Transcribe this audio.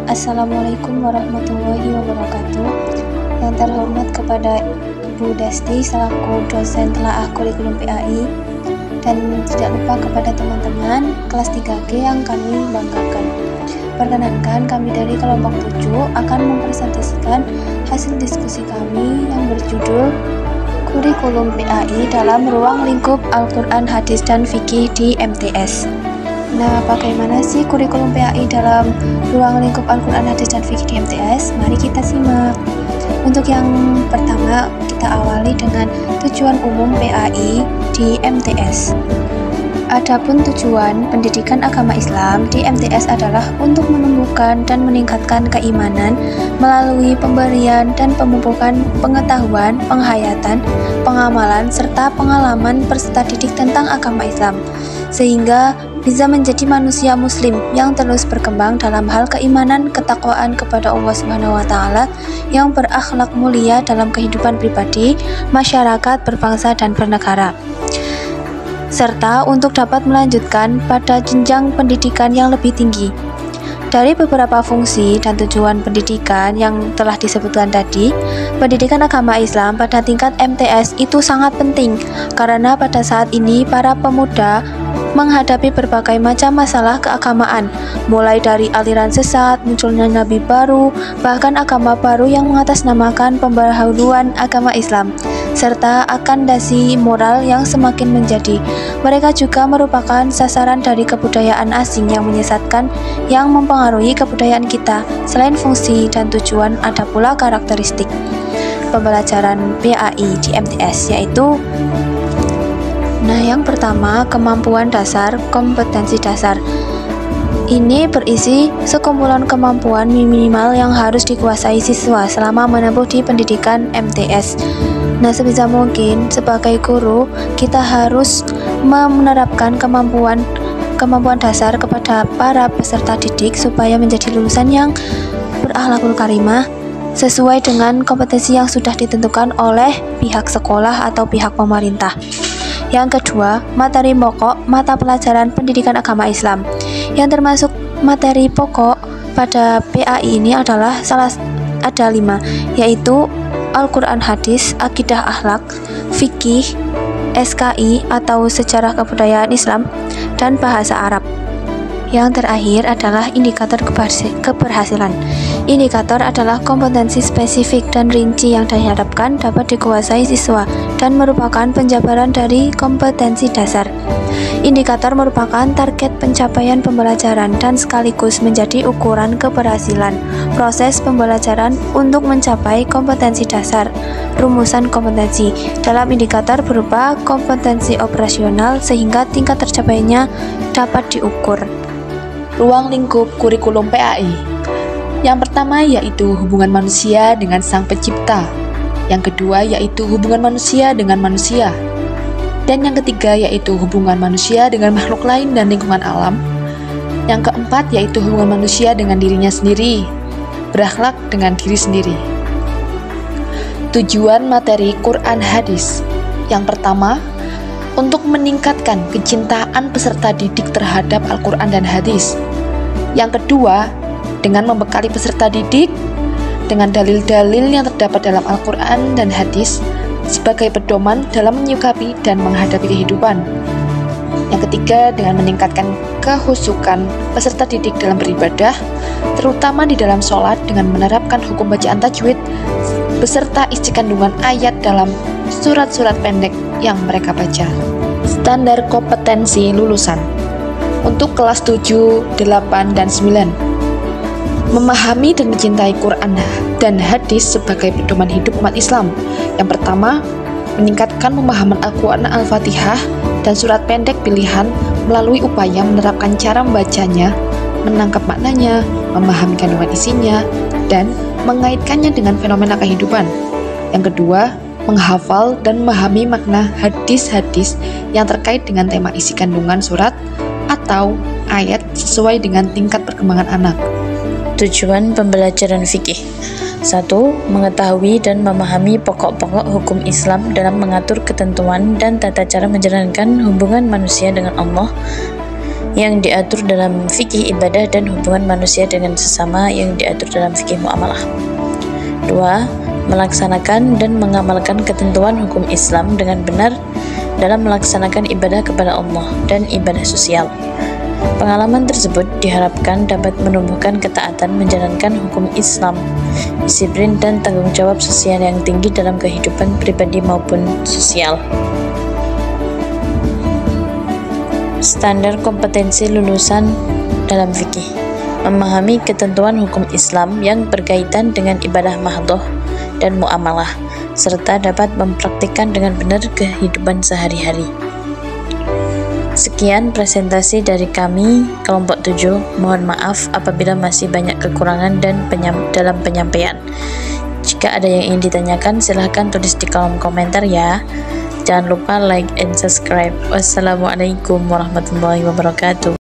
Assalamualaikum warahmatullahi wabarakatuh. Yang terhormat kepada Ibu Desti selaku dosen telaah kurikulum PAI, dan tidak lupa kepada teman-teman kelas 3G yang kami banggakan. Perkenankan, kami dari kelompok 7 akan mempresentasikan hasil diskusi kami yang berjudul Kurikulum PAI dalam Ruang Lingkup Al-Quran, Hadis, dan Fikih di MTS. Nah, bagaimana sih kurikulum PAI dalam ruang lingkup Al-Quran, Hadis, dan Fikih di MTS? Mari kita simak. Untuk yang pertama, kita awali dengan tujuan umum PAI di MTS. Adapun tujuan pendidikan agama Islam di MTS adalah untuk menumbuhkan dan meningkatkan keimanan melalui pemberian dan pemupukan pengetahuan, penghayatan, pengamalan, serta pengalaman peserta didik tentang agama Islam, sehingga bisa menjadi manusia muslim yang terus berkembang dalam hal keimanan, ketakwaan kepada Allah SWT yang berakhlak mulia dalam kehidupan pribadi, masyarakat, berbangsa, dan bernegara, serta untuk dapat melanjutkan pada jenjang pendidikan yang lebih tinggi. Dari beberapa fungsi dan tujuan pendidikan yang telah disebutkan tadi, pendidikan agama Islam pada tingkat MTS itu sangat penting karena pada saat ini para pemuda menghadapi berbagai macam masalah keagamaan, mulai dari aliran sesat, munculnya nabi baru, bahkan agama baru yang mengatasnamakan pembaharuan agama Islam, serta akan dasi moral yang semakin menjadi. Mereka juga merupakan sasaran dari kebudayaan asing yang menyesatkan yang mempengaruhi kebudayaan kita. Selain fungsi dan tujuan, ada pula karakteristik pembelajaran PAI di MTS, yaitu yang pertama, kemampuan dasar, kompetensi dasar. Ini berisi sekumpulan kemampuan minimal yang harus dikuasai siswa selama menempuh di pendidikan MTS. Sebisa mungkin sebagai guru, kita harus menerapkan kemampuan dasar kepada para peserta didik supaya menjadi lulusan yang berakhlakul karimah sesuai dengan kompetensi yang sudah ditentukan oleh pihak sekolah atau pihak pemerintah. Yang kedua, materi pokok mata pelajaran pendidikan agama Islam. Yang termasuk materi pokok pada PAI ini adalah ada 5, yaitu Al-Quran, Hadis, Akidah, Akhlak, Fikih, SKI atau Sejarah Kebudayaan Islam, dan Bahasa Arab. Yang terakhir adalah indikator keberhasilan. Indikator adalah kompetensi spesifik dan rinci yang diharapkan dapat dikuasai siswa dan merupakan penjabaran dari kompetensi dasar. Indikator merupakan target pencapaian pembelajaran dan sekaligus menjadi ukuran keberhasilan proses pembelajaran untuk mencapai kompetensi dasar. Rumusan kompetensi dalam indikator berupa kompetensi operasional sehingga tingkat tercapainya dapat diukur. Ruang lingkup kurikulum PAI. Yang pertama yaitu hubungan manusia dengan Sang Pencipta. Yang kedua yaitu hubungan manusia dengan manusia. Dan yang ketiga yaitu hubungan manusia dengan makhluk lain dan lingkungan alam. Yang keempat yaitu hubungan manusia dengan dirinya sendiri, berakhlak dengan diri sendiri. Tujuan materi Quran Hadis. Yang pertama, untuk meningkatkan kecintaan peserta didik terhadap Al-Quran dan Hadis. Yang kedua, dengan membekali peserta didik dengan dalil-dalil yang terdapat dalam Al-Quran dan Hadis sebagai pedoman dalam menyikapi dan menghadapi kehidupan. Yang ketiga, dengan meningkatkan kehusukan peserta didik dalam beribadah, terutama di dalam sholat dengan menerapkan hukum bacaan tajwid beserta isi kandungan ayat dalam surat-surat pendek yang mereka baca. Standar kompetensi lulusan untuk kelas 7, 8, dan 9. Memahami dan mencintai Quran dan Hadis sebagai pedoman hidup umat Islam. Yang pertama, meningkatkan pemahaman Al-Quran, Al-Fatihah, dan surat pendek pilihan melalui upaya menerapkan cara membacanya, menangkap maknanya, memahami kandungan isinya, dan mengaitkannya dengan fenomena kehidupan. Yang kedua, menghafal dan memahami makna hadis-hadis yang terkait dengan tema isi kandungan surat atau ayat sesuai dengan tingkat perkembangan anak. Tujuan pembelajaran fikih. 1. Mengetahui dan memahami pokok-pokok hukum Islam dalam mengatur ketentuan dan tata cara menjalankan hubungan manusia dengan Allah. yang diatur dalam fikih ibadah dan hubungan manusia dengan sesama yang diatur dalam fikih muamalah. 2. Melaksanakan dan mengamalkan ketentuan hukum Islam dengan benar dalam melaksanakan ibadah kepada Allah dan ibadah sosial. Pengalaman tersebut diharapkan dapat menumbuhkan ketaatan menjalankan hukum Islam, disiplin dan tanggung jawab sosial yang tinggi dalam kehidupan pribadi maupun sosial. Standar kompetensi lulusan dalam fikih: memahami ketentuan hukum Islam yang berkaitan dengan ibadah mahdhah dan muamalah, serta dapat mempraktikkan dengan benar kehidupan sehari-hari. Sekian presentasi dari kami, kelompok 7. Mohon maaf apabila masih banyak kekurangan dan dalam penyampaian. Jika ada yang ingin ditanyakan, silahkan tulis di kolom komentar ya. Jangan lupa like and subscribe. Wassalamualaikum warahmatullahi wabarakatuh.